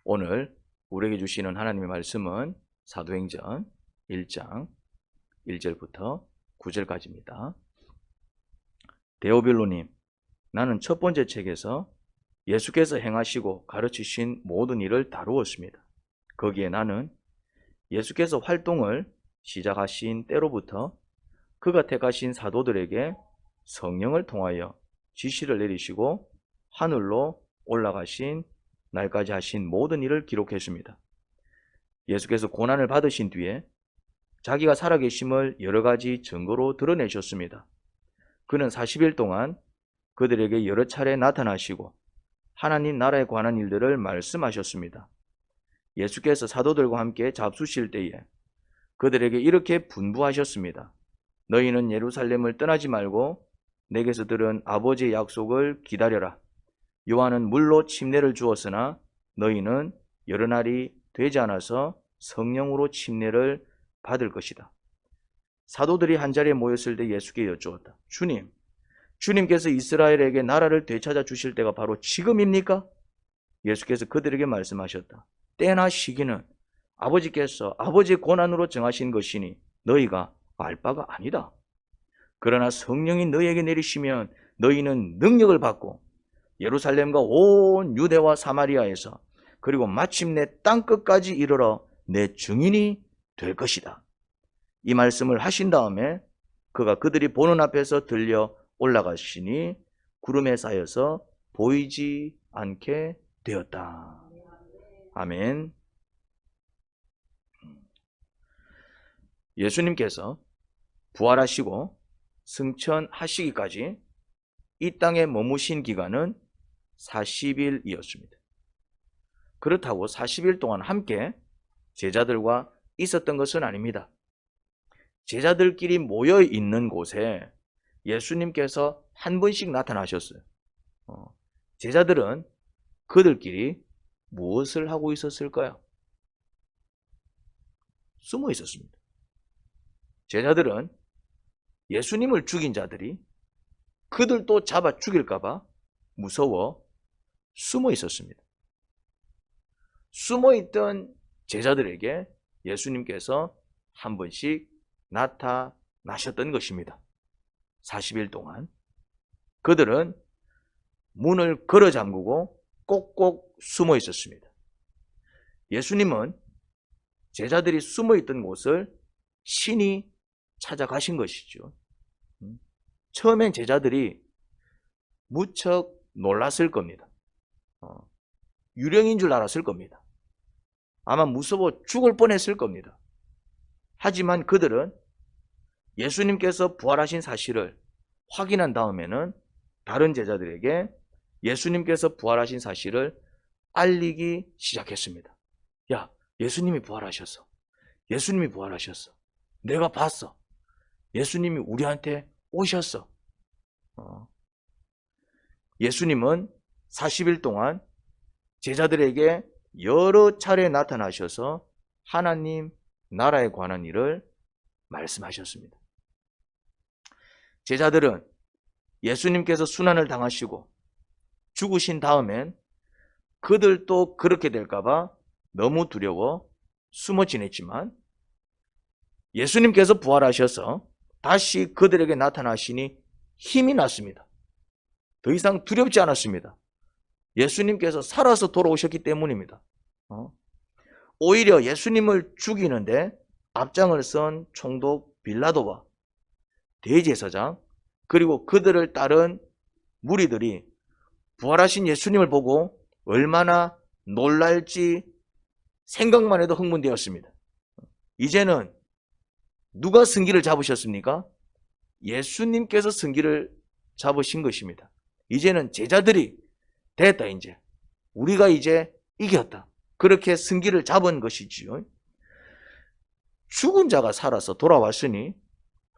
오늘 우리에게 주시는 하나님의 말씀은 사도행전 1장 1절부터 9절까지입니다. 데오빌로님, 나는 첫 번째 책에서 예수께서 행하시고 가르치신 모든 일을 다루었습니다. 거기에 나는 예수께서 활동을 시작하신 때로부터 그가 택하신 사도들에게 성령을 통하여 지시를 내리시고 하늘로 올라가신 날까지 하신 모든 일을 기록했습니다. 예수께서 고난을 받으신 뒤에 자기가 살아계심을 여러 가지 증거로 드러내셨습니다. 그는 40일 동안 그들에게 여러 차례 나타나시고 하나님 나라에 관한 일들을 말씀하셨습니다. 예수께서 사도들과 함께 잡수실 때에 그들에게 이렇게 분부하셨습니다. 너희는 예루살렘을 떠나지 말고 내게서 들은 아버지의 약속을 기다려라. 요한은 물로 침례를 주었으나 너희는 여러 날이 되지 않아서 성령으로 침례를 받을 것이다. 사도들이 한자리에 모였을 때 예수께 여쭈었다. 주님께서 이스라엘에게 나라를 되찾아 주실 때가 바로 지금입니까? 예수께서 그들에게 말씀하셨다. 때나 시기는 아버지께서 아버지의 권한으로 정하신 것이니 너희가 알 바가 아니다. 그러나 성령이 너희에게 내리시면 너희는 능력을 받고 예루살렘과 온 유대와 사마리아에서 그리고 마침내 땅끝까지 이르러 내 증인이 될 것이다. 이 말씀을 하신 다음에 그가 그들이 보는 앞에서 들려 올라가시니 구름에 쌓여서 보이지 않게 되었다. 아멘. 예수님께서 부활하시고 승천하시기까지 이 땅에 머무신 기간은 40일이었습니다. 그렇다고 40일 동안 함께 제자들과 있었던 것은 아닙니다. 제자들끼리 모여 있는 곳에 예수님께서 한 번씩 나타나셨어요. 제자들은 그들끼리 무엇을 하고 있었을까요? 숨어 있었습니다. 제자들은 예수님을 죽인 자들이 그들도 잡아 죽일까봐 무서워 숨어 있었습니다. 숨어 있던 제자들에게 예수님께서 한 번씩 나타나셨던 것입니다. 40일 동안 그들은 문을 걸어 잠그고 꼭꼭 숨어 있었습니다. 예수님은 제자들이 숨어 있던 곳을 신이 찾아가신 것이죠. 처음엔 제자들이 무척 놀랐을 겁니다. 유령인 줄 알았을 겁니다. 아마 무서워 죽을 뻔했을 겁니다. 하지만 그들은 예수님께서 부활하신 사실을 확인한 다음에는 다른 제자들에게 예수님께서 부활하신 사실을 알리기 시작했습니다. 야, 예수님이 부활하셨어. 예수님이 부활하셨어. 내가 봤어. 예수님이 우리한테 오셨어. 예수님은 40일 동안 제자들에게 여러 차례 나타나셔서 하나님 나라에 관한 일을 말씀하셨습니다. 제자들은 예수님께서 순환을 당하시고 죽으신 다음엔 그들도 그렇게 될까봐 너무 두려워 숨어 지냈지만 예수님께서 부활하셔서 다시 그들에게 나타나시니 힘이 났습니다. 더 이상 두렵지 않았습니다. 예수님께서 살아서 돌아오셨기 때문입니다. 오히려 예수님을 죽이는데 앞장을 선 총독 빌라도와 대제사장 그리고 그들을 따른 무리들이 부활하신 예수님을 보고 얼마나 놀랄지 생각만 해도 흥분되었습니다. 이제는 누가 승기를 잡으셨습니까? 예수님께서 승기를 잡으신 것입니다. 이제는 제자들이 됐다 이제. 우리가 이제 이겼다. 그렇게 승기를 잡은 것이지요. 죽은 자가 살아서 돌아왔으니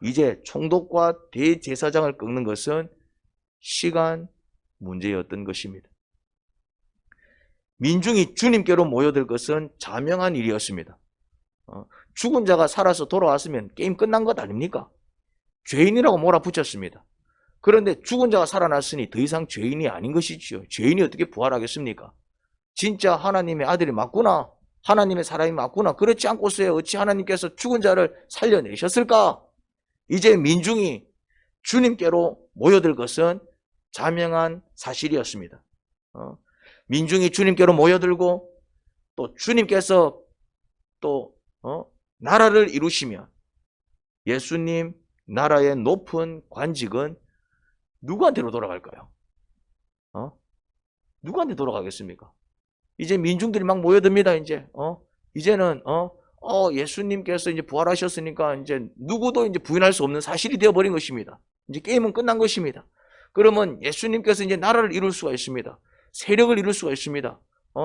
이제 총독과 대제사장을 꺾는 것은 시간 문제였던 것입니다. 민중이 주님께로 모여들 것은 자명한 일이었습니다. 죽은 자가 살아서 돌아왔으면 게임 끝난 것 아닙니까? 죄인이라고 몰아붙였습니다. 그런데 죽은 자가 살아났으니 더 이상 죄인이 아닌 것이지요. 죄인이 어떻게 부활하겠습니까? 진짜 하나님의 아들이 맞구나, 하나님의 사람이 맞구나, 그렇지 않고서야 어찌 하나님께서 죽은 자를 살려내셨을까? 이제 민중이 주님께로 모여들 것은 자명한 사실이었습니다. 민중이 주님께로 모여들고 또 주님께서 또 나라를 이루시면 예수님 나라의 높은 관직은 누구한테로 돌아갈까요? 누구한테 돌아가겠습니까? 이제 민중들이 막 모여듭니다. 이제는 예수님께서 이제 부활하셨으니까 이제 누구도 이제 부인할 수 없는 사실이 되어버린 것입니다. 이제 게임은 끝난 것입니다. 그러면 예수님께서 이제 나라를 이룰 수가 있습니다. 세력을 이룰 수가 있습니다.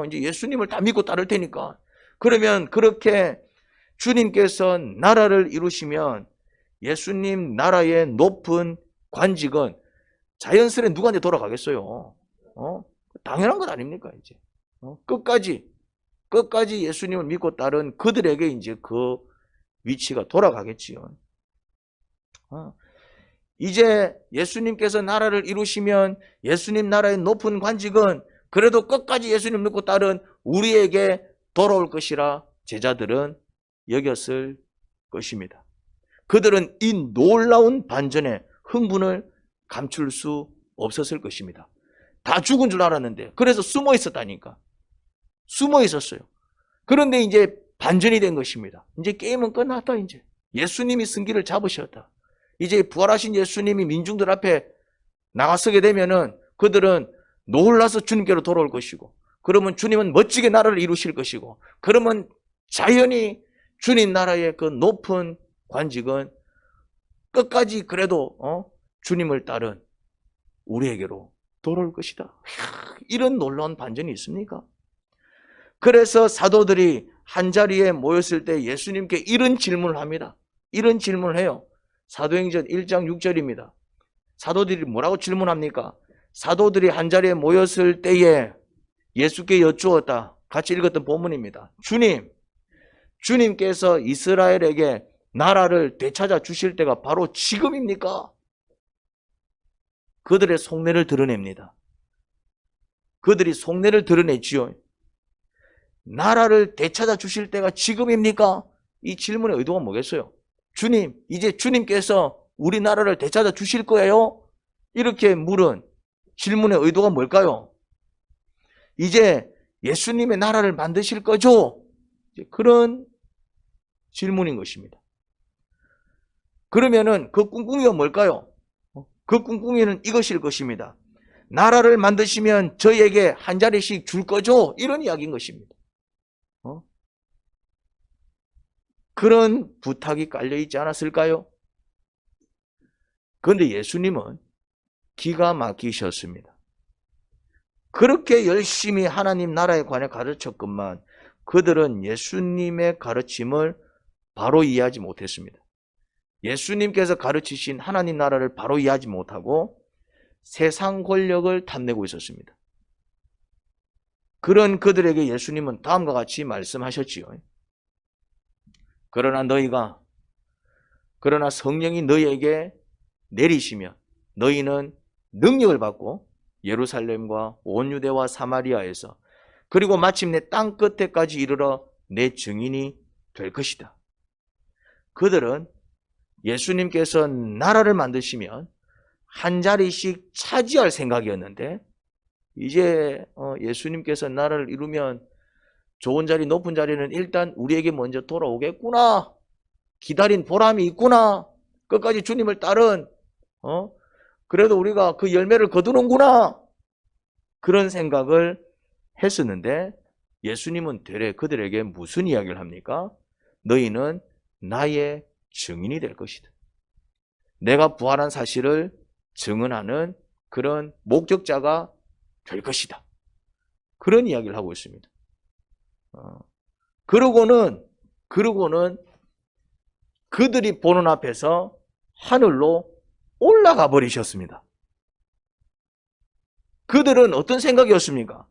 이제 예수님을 다 믿고 따를 테니까. 그러면 그렇게 주님께서 나라를 이루시면 예수님 나라의 높은 관직은 자연스레 누구한테 돌아가겠어요? 당연한 것 아닙니까, 이제? 끝까지 예수님을 믿고 따른 그들에게 이제 그 위치가 돌아가겠지요. 이제 예수님께서 나라를 이루시면 예수님 나라의 높은 관직은 그래도 끝까지 예수님 믿고 따른 우리에게 돌아올 것이라 제자들은 여겼을 것입니다. 그들은 이 놀라운 반전에 흥분을 감출 수 없었을 것입니다. 다 죽은 줄 알았는데, 그래서 숨어 있었다니까. 숨어 있었어요. 그런데 이제 반전이 된 것입니다. 이제 게임은 끝났다. 이제 예수님이 승기를 잡으셨다. 이제 부활하신 예수님이 민중들 앞에 나가서게 되면은 그들은 놀라서 주님께로 돌아올 것이고, 그러면 주님은 멋지게 나라를 이루실 것이고, 그러면 자연히 주님 나라의 그 높은 관직은 끝까지 그래도 주님을 따른 우리에게로 돌아올 것이다. 이런 놀라운 반전이 있습니까? 그래서 사도들이 한자리에 모였을 때 예수님께 이런 질문을 합니다. 이런 질문을 해요. 사도행전 1장 6절입니다. 사도들이 뭐라고 질문합니까? 사도들이 한자리에 모였을 때에 예수께 여쭈었다. 같이 읽었던 본문입니다. 주님께서 이스라엘에게 나라를 되찾아 주실 때가 바로 지금입니까? 그들의 속내를 드러냅니다. 그들이 속내를 드러냈지요. 나라를 되찾아 주실 때가 지금입니까? 이 질문의 의도가 뭐겠어요? 주님, 이제 주님께서 우리 나라를 되찾아 주실 거예요? 이렇게 물은 질문의 의도가 뭘까요? 이제 예수님의 나라를 만드실 거죠? 그런 질문인 것입니다. 그러면은 그 꿍꿍이가 뭘까요? 그 꿍꿍이는 이것일 것입니다. 나라를 만드시면 저희에게 한 자리씩 줄 거죠? 이런 이야기인 것입니다. 그런 부탁이 깔려있지 않았을까요? 그런데 예수님은 기가 막히셨습니다. 그렇게 열심히 하나님 나라에 관해 가르쳤건만 그들은 예수님의 가르침을 바로 이해하지 못했습니다. 예수님께서 가르치신 하나님 나라를 바로 이해하지 못하고 세상 권력을 탐내고 있었습니다. 그런 그들에게 예수님은 다음과 같이 말씀하셨지요. 그러나 성령이 너희에게 내리시면 너희는 능력을 받고 예루살렘과 온 유대와 사마리아에서 그리고 마침내 땅 끝에까지 이르러 내 증인이 될 것이다. 그들은 예수님께서 나라를 만드시면 한 자리씩 차지할 생각이었는데 이제 예수님께서 나라를 이루면 좋은 자리, 높은 자리는 일단 우리에게 먼저 돌아오겠구나. 기다린 보람이 있구나. 끝까지 주님을 따른 그래도 우리가 그 열매를 거두는구나. 그런 생각을 했었는데 예수님은 되레 그들에게 무슨 이야기를 합니까? 너희는 나의 증인이 될 것이다. 내가 부활한 사실을 증언하는 그런 목적자가 될 것이다. 그런 이야기를 하고 있습니다. 그러고는 그들이 보는 앞에서 하늘로 올라가 버리셨습니다. 그들은 어떤 생각이었습니까?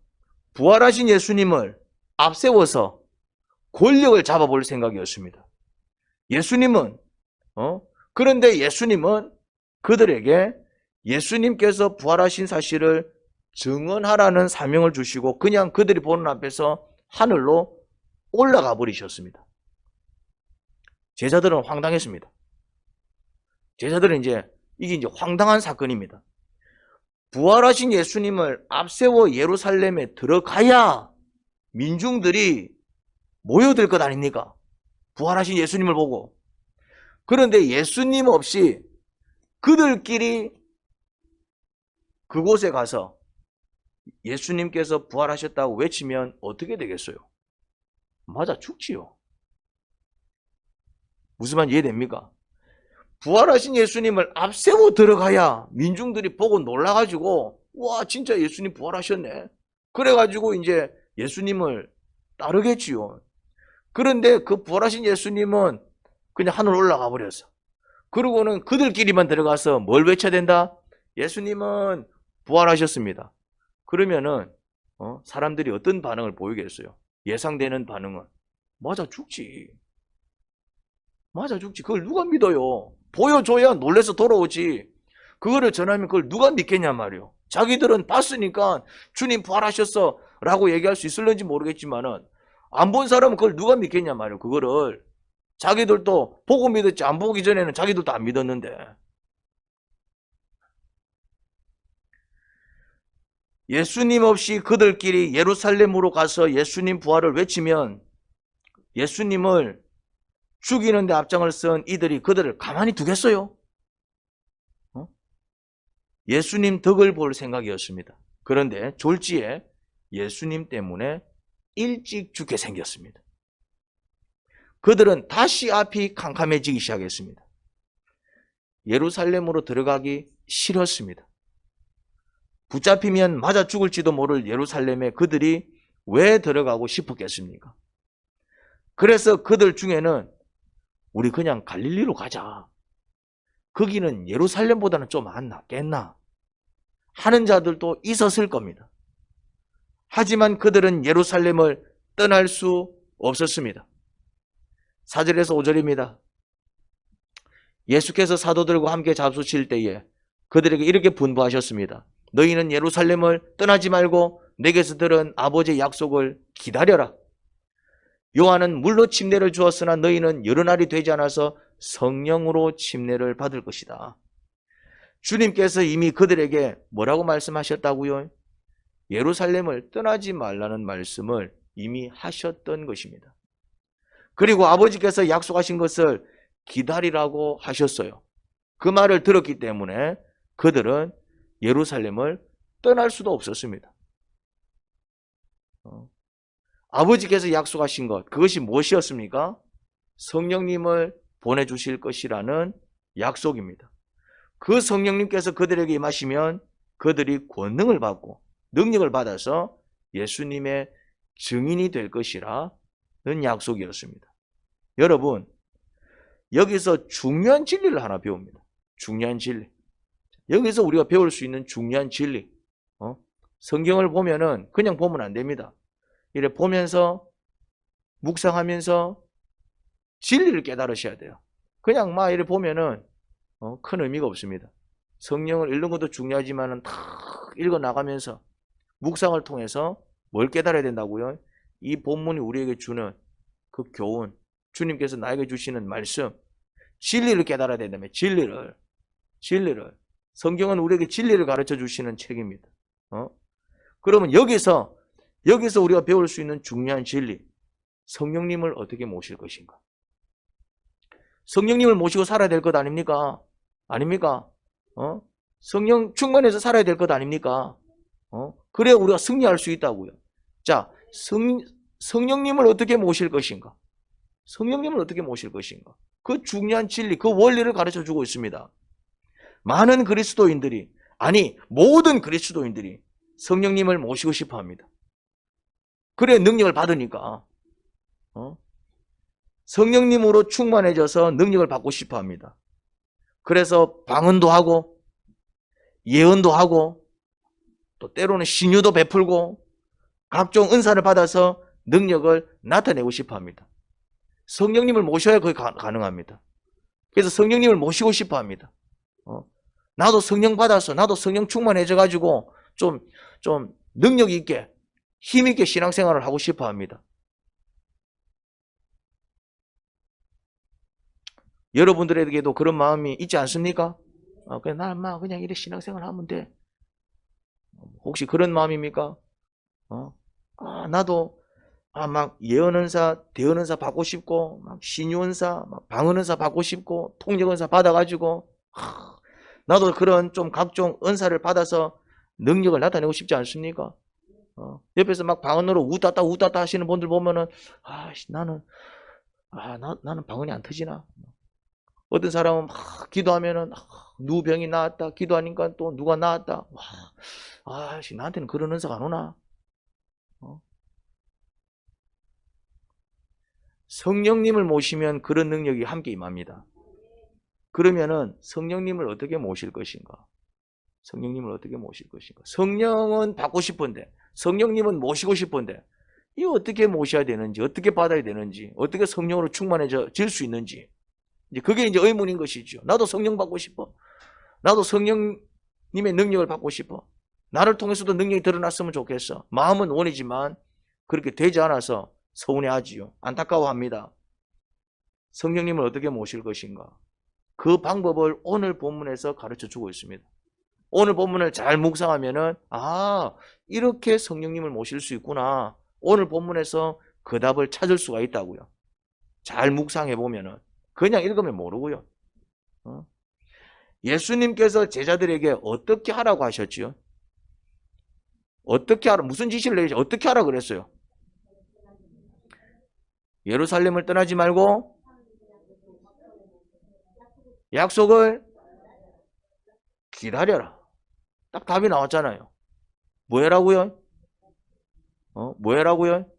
부활하신 예수님을 앞세워서 권력을 잡아볼 생각이었습니다. 그런데 예수님은 그들에게 예수님께서 부활하신 사실을 증언하라는 사명을 주시고 그냥 그들이 보는 앞에서 하늘로 올라가 버리셨습니다. 제자들은 황당했습니다. 제자들은 이게 이제 황당한 사건입니다. 부활하신 예수님을 앞세워 예루살렘에 들어가야 민중들이 모여들 것 아닙니까? 부활하신 예수님을 보고. 그런데 예수님 없이 그들끼리 그곳에 가서 예수님께서 부활하셨다고 외치면 어떻게 되겠어요? 맞아 죽지요. 무슨 말 이해됩니까? 부활하신 예수님을 앞세워 들어가야 민중들이 보고 놀라가지고 와 진짜 예수님 부활하셨네. 그래가지고 이제 예수님을 따르겠지요. 그런데 그 부활하신 예수님은 그냥 하늘 올라가 버렸어. 그러고는 그들끼리만 들어가서 뭘 외쳐야 된다? 예수님은 부활하셨습니다. 그러면은 사람들이 어떤 반응을 보이겠어요? 예상되는 반응은 맞아 죽지. 맞아 죽지. 그걸 누가 믿어요? 보여줘야 놀래서 돌아오지. 그거를 전하면 그걸 누가 믿겠냐 말이요. 자기들은 봤으니까 주님 부활하셨어 라고 얘기할 수 있을는지 모르겠지만은 안 본 사람은 그걸 누가 믿겠냐 말이요. 그거를 자기들도 보고 믿었지 안 보기 전에는 자기들도 안 믿었는데. 예수님 없이 그들끼리 예루살렘으로 가서 예수님 부활을 외치면 예수님을 죽이는데 앞장을 쓴 이들이 그들을 가만히 두겠어요? 예수님 덕을 볼 생각이었습니다. 그런데 졸지에 예수님 때문에 일찍 죽게 생겼습니다. 그들은 다시 앞이 캄캄해지기 시작했습니다. 예루살렘으로 들어가기 싫었습니다. 붙잡히면 맞아 죽을지도 모를 예루살렘에 그들이 왜 들어가고 싶었겠습니까? 그래서 그들 중에는 우리 그냥 갈릴리로 가자. 거기는 예루살렘보다는 좀 안 낫겠나 하는 자들도 있었을 겁니다. 하지만 그들은 예루살렘을 떠날 수 없었습니다. 4절에서 5절입니다. 예수께서 사도들과 함께 잡수실 때에 그들에게 이렇게 분부하셨습니다. 너희는 예루살렘을 떠나지 말고 내게서 들은 아버지의 약속을 기다려라. 요한은 물로 침례를 주었으나 너희는 여러 날이 되지 않아서 성령으로 침례를 받을 것이다. 주님께서 이미 그들에게 뭐라고 말씀하셨다고요? 예루살렘을 떠나지 말라는 말씀을 이미 하셨던 것입니다. 그리고 아버지께서 약속하신 것을 기다리라고 하셨어요. 그 말을 들었기 때문에 그들은 예루살렘을 떠날 수도 없었습니다. 아버지께서 약속하신 것, 그것이 무엇이었습니까? 성령님을 보내주실 것이라는 약속입니다. 그 성령님께서 그들에게 임하시면 그들이 권능을 받고 능력을 받아서 예수님의 증인이 될 것이라는 약속이었습니다. 여러분, 여기서 중요한 진리를 하나 배웁니다. 중요한 진리. 여기서 우리가 배울 수 있는 중요한 진리. 성경을 보면은 그냥 보면 안 됩니다. 이래 보면서 묵상하면서 진리를 깨달으셔야 돼요. 그냥 막 이래 보면은 큰 의미가 없습니다. 성경을 읽는 것도 중요하지만은 다 읽어 나가면서 묵상을 통해서 뭘 깨달아야 된다고요? 이 본문이 우리에게 주는 그 교훈, 주님께서 나에게 주시는 말씀, 진리를 깨달아야 된다면 진리를. 성경은 우리에게 진리를 가르쳐 주시는 책입니다. 그러면 여기서 우리가 배울 수 있는 중요한 진리, 성령님을 어떻게 모실 것인가? 성령님을 모시고 살아야 될 것 아닙니까? 아닙니까? 성령 충만해서 살아야 될 것 아닙니까? 그래야 우리가 승리할 수 있다고요. 자, 성령님을 어떻게 모실 것인가? 성령님을 어떻게 모실 것인가? 그 중요한 진리, 그 원리를 가르쳐 주고 있습니다. 많은 그리스도인들이, 아니 모든 그리스도인들이 성령님을 모시고 싶어 합니다. 그래 능력을 받으니까 성령님으로 충만해져서 능력을 받고 싶어 합니다. 그래서 방언도 하고 예언도 하고 또 때로는 신유도 베풀고 각종 은사를 받아서 능력을 나타내고 싶어 합니다. 성령님을 모셔야 그게 가능합니다. 그래서 성령님을 모시고 싶어 합니다. 나도 성령 받아서 나도 성령 충만해져 가지고 좀 좀 능력 있게, 힘 있게 신앙생활을 하고 싶어 합니다. 여러분들에게도 그런 마음이 있지 않습니까? 그냥 그냥 이래 신앙생활 하면 돼. 혹시 그런 마음입니까? 나도 막 예언은사, 대언은사 받고 싶고, 막 신유은사, 막 방언은사 받고 싶고, 통역은사 받아가지고, 나도 그런 좀 각종 은사를 받아서 능력을 나타내고 싶지 않습니까? 옆에서 막 방언으로 우따따 우따따 하시는 분들 보면은, 나는 방언이 안 터지나? 어떤 사람은 막 기도하면은, 누구 병이 나았다, 기도하니까 또 누가 나았다. 나한테는 그런 은사가 안 오나? 성령님을 모시면 그런 능력이 함께 임합니다. 그러면은 성령님을 어떻게 모실 것인가? 성령님을 어떻게 모실 것인가? 성령은 받고 싶은데, 성령님은 모시고 싶은데, 이 어떻게 모셔야 되는지, 어떻게 받아야 되는지, 어떻게 성령으로 충만해질 수 있는지, 그게 이제 의문인 것이죠. 나도 성령 받고 싶어. 나도 성령님의 능력을 받고 싶어. 나를 통해서도 능력이 드러났으면 좋겠어. 마음은 원이지만 그렇게 되지 않아서 서운해하지요. 안타까워합니다. 성령님을 어떻게 모실 것인가? 그 방법을 오늘 본문에서 가르쳐 주고 있습니다. 오늘 본문을 잘 묵상하면은 이렇게 성령님을 모실 수 있구나. 오늘 본문에서 그 답을 찾을 수가 있다고요. 잘 묵상해 보면은 그냥 읽으면 모르고요. 예수님께서 제자들에게 어떻게 하라고 하셨지요? 어떻게 하라? 무슨 지시를 내리죠? 어떻게 하라 그랬어요? 예루살렘을 떠나지 말고 약속을 기다려라. 딱 답이 나왔잖아요. 뭐 해라고요? 뭐 해라고요?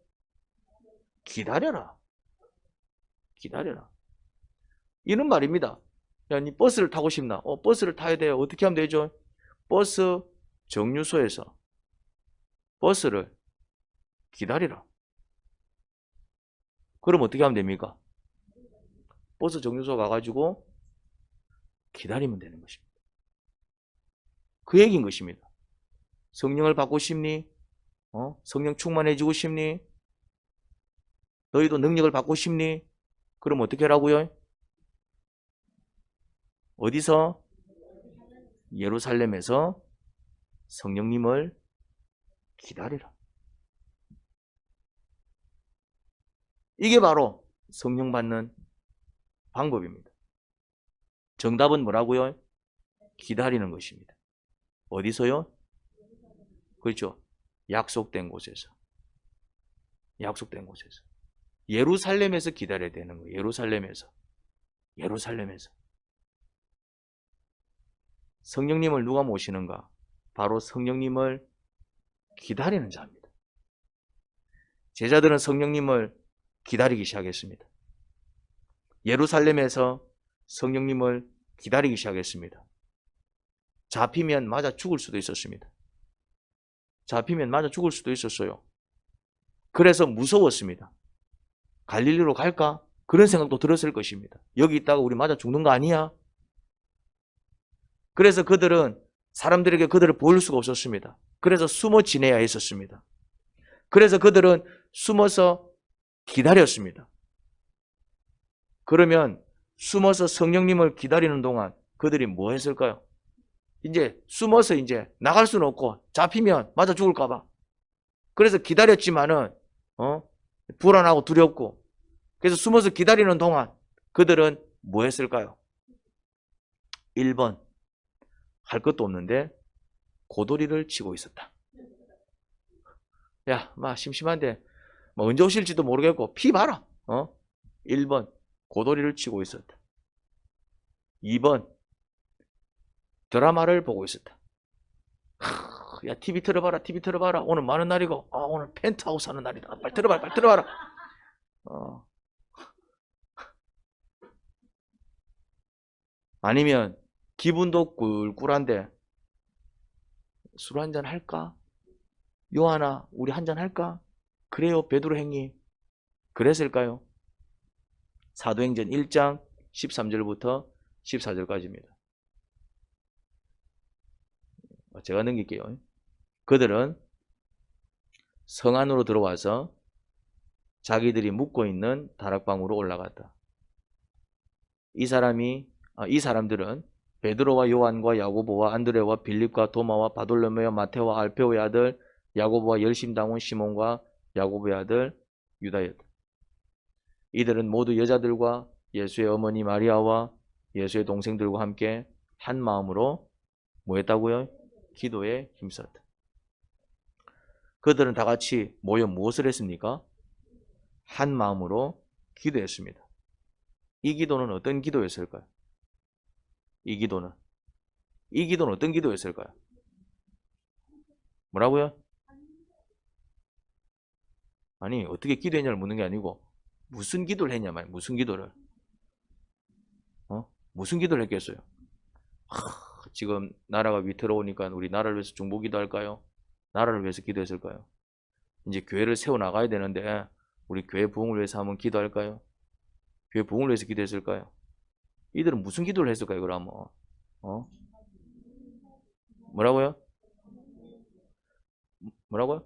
기다려라. 기다려라. 이런 말입니다. 야, 니 버스를 타고 싶나? 버스를 타야 돼요. 어떻게 하면 되죠? 버스 정류소에서 버스를 기다리라. 그럼 어떻게 하면 됩니까? 버스 정류소 가가지고 기다리면 되는 것입니다. 그 얘기인 것입니다. 성령을 받고 싶니? 성령 충만해지고 싶니? 너희도 능력을 받고 싶니? 그럼 어떻게 하라고요? 어디서? 예루살렘에서 성령님을 기다리라. 이게 바로 성령 받는 방법입니다. 정답은 뭐라고요? 기다리는 것입니다. 어디서요? 그렇죠. 약속된 곳에서. 약속된 곳에서. 예루살렘에서 기다려야 되는 거예요. 예루살렘에서. 성령님을 누가 모시는가? 바로 성령님을 기다리는 자입니다. 제자들은 성령님을 기다리기 시작했습니다. 예루살렘에서 성령님을 기다리기 시작했습니다. 잡히면 맞아 죽을 수도 있었습니다. 잡히면 맞아 죽을 수도 있었어요. 그래서 무서웠습니다. 갈릴리로 갈까? 그런 생각도 들었을 것입니다. 여기 있다가 우리 맞아 죽는 거 아니야? 그래서 그들은 사람들에게 그들을 보일 수가 없었습니다. 그래서 숨어 지내야 했었습니다. 그래서 그들은 숨어서 기다렸습니다. 그러면 숨어서 성령님을 기다리는 동안 그들이 뭐 했을까요? 이제 숨어서 이제 나갈 수는 없고 잡히면 맞아 죽을까봐. 그래서 기다렸지만은 불안하고 두렵고 그래서 숨어서 기다리는 동안 그들은 뭐 했을까요? 1번 할 것도 없는데 고도리를 치고 있었다. 야, 심심한데 언제 오실지도 모르겠고 피 봐라. 1번 고도리를 치고 있었다. 2번 드라마를 보고 있었다. 야, TV 틀어봐라, TV 틀어봐라. 오늘 많은 날이고, 오늘 펜트하우스 하는 날이다. 빨리 틀어봐라, 빨리 틀어봐라. 아니면 기분도 꿀꿀한데 술 한잔 할까? 요하나, 우리 한잔 할까? 그래요, 베드로 형님. 그랬을까요? 사도행전 1장 13절부터 14절까지입니다. 제가 넘길게요. 그들은 성 안으로 들어와서 자기들이 묵고 있는 다락방으로 올라갔다. 이 사람들은 베드로와 요한과 야고보와 안드레와 빌립과 도마와 바돌로메와 마테와 알페오의 아들 야고보와 열심당원 시몬과 야고보의 아들 유다였다. 이들은 모두 여자들과 예수의 어머니 마리아와 예수의 동생들과 함께 한 마음으로 뭐 했다고요? 기도에 힘썼다. 그들은 다 같이 모여 무엇을 했습니까? 한 마음으로 기도했습니다. 이 기도는 어떤 기도였을까요? 이 기도는 어떤 기도였을까요? 뭐라고요? 아니, 어떻게 기도했냐를 묻는 게 아니고 무슨 기도를 했냐 말이야. 무슨 기도를. 무슨 기도를 했겠어요? 지금 나라가 위태로우니까 우리 나라를 위해서 중보기도 할까요? 나라를 위해서 기도했을까요? 이제 교회를 세워나가야 되는데 우리 교회 부흥을 위해서 한번 기도할까요? 교회 부흥을 위해서 기도했을까요? 이들은 무슨 기도를 했을까요? 그러면 뭐라고요? 뭐라고요?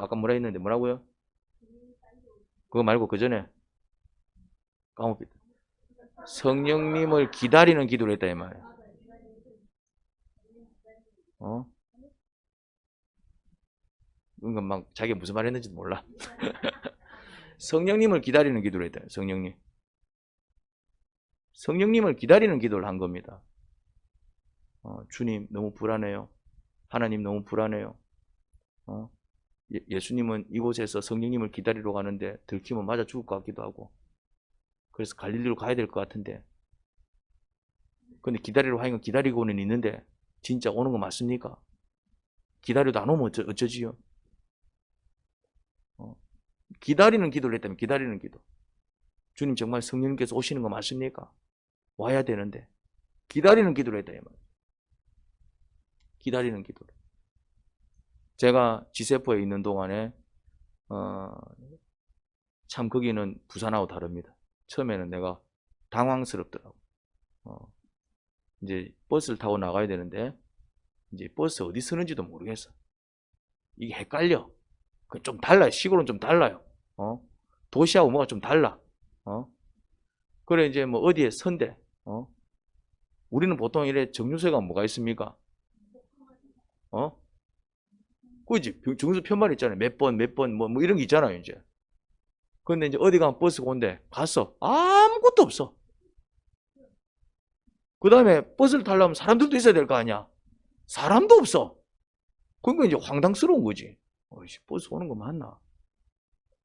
아까 뭐라 했는데 뭐라고요? 그거 말고 그 전에 까먹겠다. 성령님을 기다리는 기도를 했다 이 말이에요. 그러니까 막 자기가 무슨 말 했는지도 몰라. 성령님을 기다리는 기도를 했다. 성령님을 기다리는 기도를 한 겁니다. 주님 너무 불안해요. 하나님 너무 불안해요. 예수님은 이곳에서 성령님을 기다리러 가는데 들키면 맞아 죽을 것 같기도 하고 그래서 갈릴리로 가야 될 것 같은데 근데 기다리러 하니까 기다리고는 있는데 진짜 오는 거 맞습니까? 기다려도 안 오면 어쩌지요? 기다리는 기도를 했다면 기다리는 기도. 주님 정말 성령님께서 오시는 거 맞습니까? 와야 되는데 기다리는 기도를 했다 이 말. 기다리는 기도를. 제가 지세포에 있는 동안에 참 거기는 부산하고 다릅니다. 처음에는 내가 당황스럽더라고. 이제 버스를 타고 나가야 되는데 이제 버스 어디 서는지도 모르겠어. 이게 헷갈려. 좀 달라요. 시골은 좀 달라요. 도시하고 뭐가 좀 달라. 그래 이제 뭐 어디에 선대. 우리는 보통 이래 정류소가 뭐가 있습니까? 그지 정류소 편말 있잖아요. 몇 번 뭐 이런 게 있잖아요 이제. 근데 이제 어디 가면 버스가 온대. 갔어. 아무것도 없어. 그 다음에 버스를 타려면 사람들도 있어야 될 거 아니야. 사람도 없어. 그러니까 이제 황당스러운 거지. 버스 오는 거 맞나?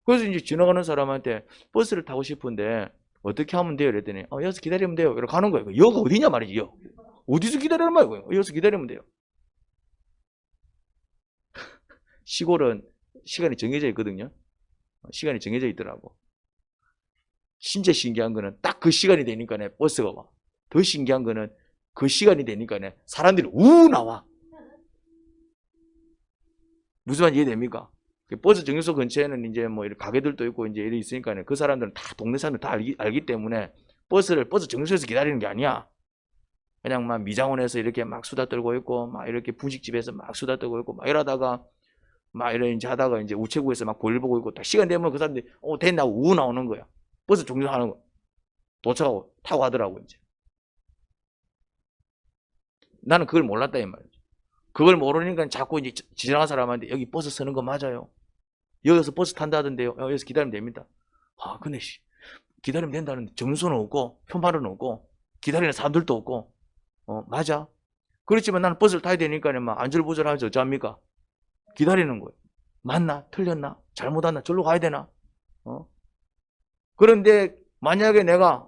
그래서 이제 지나가는 사람한테 버스를 타고 싶은데 어떻게 하면 돼요? 그랬더니 여기서 기다리면 돼요. 이렇게 가는 거예요. 여기가 어디냐 말이지. 어디서 기다리는 말이에요. 여기서 기다리면 돼요. 시골은 시간이 정해져 있거든요. 시간이 정해져 있더라고. 진짜 신기한 거는 딱 그 시간이 되니까 버스가 와. 더 신기한 거는 그 시간이 되니까 사람들이 우 나와. 무슨 말 이해됩니까? 버스 정류소 근처에는 이제 뭐 이런 가게들도 있고 이제 이래 있으니까 그 사람들은 다 동네 사람들 다 알기 때문에 버스 정류소에서 기다리는 게 아니야. 그냥 막 미장원에서 이렇게 막 수다 떨고 있고 막 이렇게 분식집에서 막 수다 떨고 있고 막 이러다가 막 이래 이제 하다가 이제 우체국에서 막 볼일 보고 있고 딱 시간 되면 그 사람들이 됐나 우 나오는 거야. 버스 종료하는 거. 도착하고 타고 하더라고 이제. 나는 그걸 몰랐다 이 말이지. 그걸 모르니까 자꾸 이제 지나간 사람한테 여기 버스 서는 거 맞아요. 여기서 버스 탄다던데요. 여기서 기다리면 됩니다. 근데 기다리면 된다는데 정수는 없고 표말은 없고 기다리는 사람들도 없고 맞아. 그렇지만 나는 버스를 타야 되니까 막 안절부절하면서 어쩌합니까? 기다리는 거예요. 맞나? 틀렸나? 잘못 왔나? 절로 가야 되나? 그런데 만약에 내가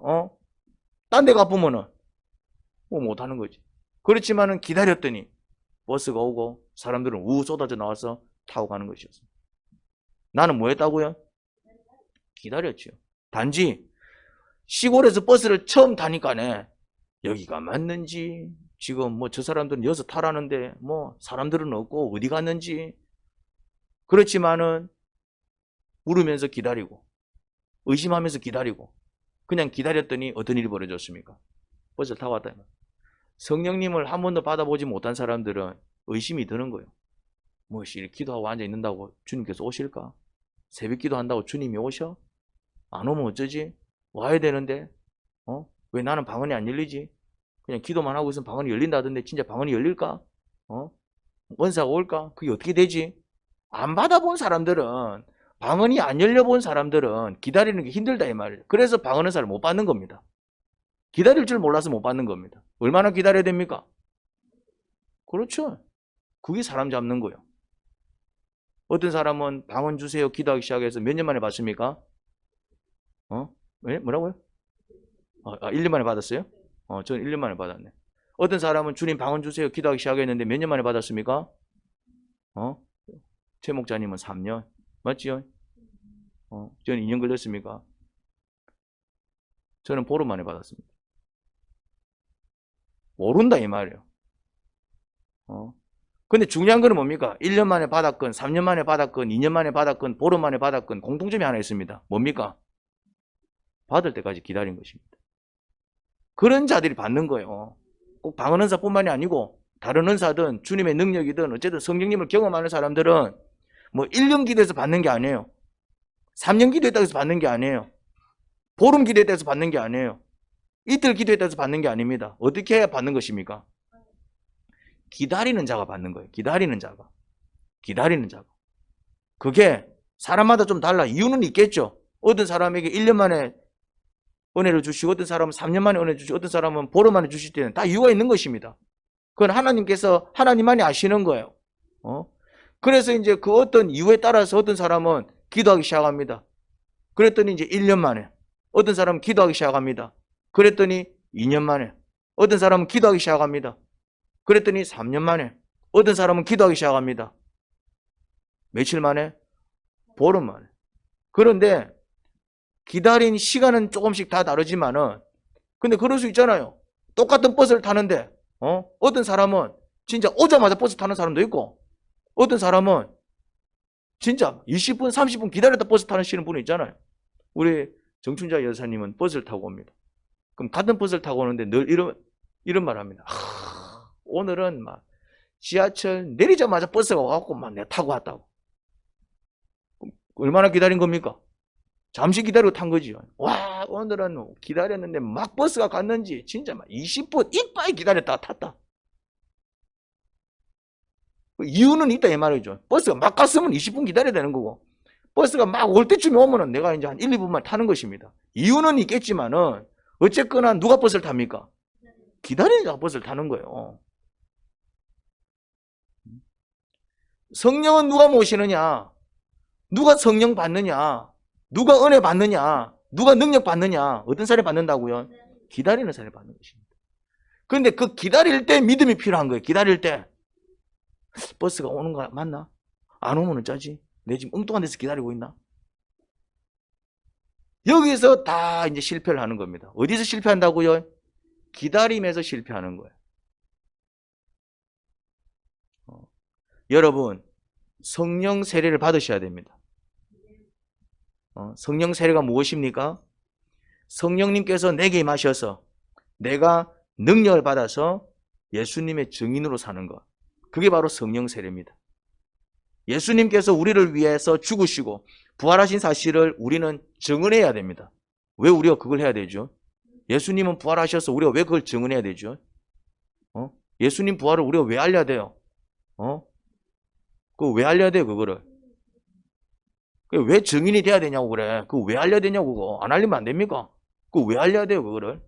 딴 데 가보면은 뭐 못하는 거지. 그렇지만은 기다렸더니 버스가 오고 사람들은 우 쏟아져 나와서 타고 가는 것이었어. 나는 뭐 했다고요? 기다렸죠. 단지 시골에서 버스를 처음 타니까네 여기가 맞는지 지금 뭐 저 사람들은 여기서 타라는데 뭐 사람들은 없고 어디 갔는지 그렇지만은 물으면서 기다리고 의심하면서 기다리고 그냥 기다렸더니 어떤 일이 벌어졌습니까? 버스를 타고 왔다. 성령님을 한 번도 받아보지 못한 사람들은 의심이 드는 거예요. 뭐 이렇게 기도하고 앉아 있는다고 주님께서 오실까? 새벽 기도한다고 주님이 오셔? 안 오면 어쩌지? 와야 되는데 왜 나는 방언이 안 열리지? 그냥 기도만 하고 있으면 방언이 열린다던데 진짜 방언이 열릴까? 은사가 올까? 그게 어떻게 되지? 안 받아본 사람들은, 방언이 안 열려본 사람들은 기다리는 게 힘들다 이 말이에요. 그래서 방언 은사를 못 받는 겁니다. 기다릴 줄 몰라서 못 받는 겁니다. 얼마나 기다려야 됩니까? 그렇죠. 그게 사람 잡는 거예요. 어떤 사람은 방언 주세요 기도하기 시작해서 몇 년 만에 받습니까? 왜? 뭐라고요? 1년 만에 받았어요? 저는 1년 만에 받았네. 어떤 사람은 주님 방언 주세요 기도하기 시작했는데 몇 년 만에 받았습니까? 최 목자님은 3년. 맞지요? 저는 2년 걸렸습니까? 저는 보름 만에 받았습니다. 모른다 이 말이에요. 근데 중요한 거는 뭡니까? 1년 만에 받았건 3년 만에 받았건 2년 만에 받았건 보름 만에 받았건 공통점이 하나 있습니다. 뭡니까? 받을 때까지 기다린 것입니다. 그런 자들이 받는 거예요. 꼭 방언 은사뿐만이 아니고 다른 은사든 주님의 능력이든 어쨌든 성령님을 경험하는 사람들은 뭐 1년 기도해서 받는 게 아니에요. 3년 기도했다고 해서 받는 게 아니에요. 보름 기도했다고 해서 받는 게 아니에요. 이틀 기도했다고 해서 받는 게 아닙니다. 어떻게 해야 받는 것입니까? 기다리는 자가 받는 거예요. 기다리는 자가. 기다리는 자가. 그게 사람마다 좀 달라. 이유는 있겠죠. 어떤 사람에게 1년 만에 은혜를 주시고 어떤 사람은 3년 만에 은혜를 주시고 어떤 사람은 보름 만에 주실 때는 다 이유가 있는 것입니다. 그건 하나님께서 하나님만이 아시는 거예요. 그래서 이제 그 어떤 이유에 따라서 어떤 사람은 기도하기 시작합니다. 그랬더니 이제 1년 만에, 어떤 사람은 기도하기 시작합니다. 그랬더니 2년 만에, 어떤 사람은 기도하기 시작합니다. 그랬더니 3년 만에, 어떤 사람은 기도하기 시작합니다. 며칠 만에? 보름 만에. 그런데 기다린 시간은 조금씩 다 다르지만은, 근데 그럴 수 있잖아요. 똑같은 버스를 타는데 어떤 사람은 진짜 오자마자 버스 타는 사람도 있고, 어떤 사람은 진짜 20분, 30분 기다렸다 버스 타시는 분이 있잖아요. 우리 정춘자 여사님은 버스를 타고 옵니다. 그럼 같은 버스를 타고 오는데 늘 이런 말 합니다. 오늘은 막 지하철 내리자마자 버스가 와갖고 막 내가 타고 왔다고. 얼마나 기다린 겁니까? 잠시 기다리고 탄 거지요. 와, 오늘은 기다렸는데 막 버스가 갔는지 진짜 막 20분 이빠이 기다렸다가 탔다. 이유는 있다 이 말이죠. 버스가 막 갔으면 20분 기다려야 되는 거고, 버스가 막 올 때쯤에 오면은 내가 이제 한 1, 2분만 타는 것입니다. 이유는 있겠지만은 어쨌거나 누가 버스를 탑니까? 기다리는 자가 버스를 타는 거예요. 성령은 누가 모시느냐? 누가 성령 받느냐? 누가 은혜 받느냐? 누가 능력 받느냐? 어떤 사람이 받는다고요? 기다리는 사람이 받는 것입니다. 그런데 그 기다릴 때 믿음이 필요한 거예요. 기다릴 때 버스가 오는 거 맞나? 안 오면 어쩌지? 내 지금 엉뚱한 데서 기다리고 있나? 여기서 다 이제 실패를 하는 겁니다. 어디서 실패한다고요? 기다림에서 실패하는 거예요. 여러분, 성령 세례를 받으셔야 됩니다. 성령 세례가 무엇입니까? 성령님께서 내게 임하셔서 내가 능력을 받아서 예수님의 증인으로 사는 것. 그게 바로 성령 세례입니다. 예수님께서 우리를 위해서 죽으시고 부활하신 사실을 우리는 증언해야 됩니다. 왜 우리가 그걸 해야 되죠? 예수님은 부활하셔서 우리가 왜 그걸 증언해야 되죠? 예수님 부활을 우리가 왜 알려야 돼요? 그거 왜 알려야 돼요, 그거를? 왜 증인이 돼야 되냐고 그래. 그거 왜 알려야 되냐고, 그거. 안 알리면 안 됩니까? 그거 왜 알려야 돼요, 그거를?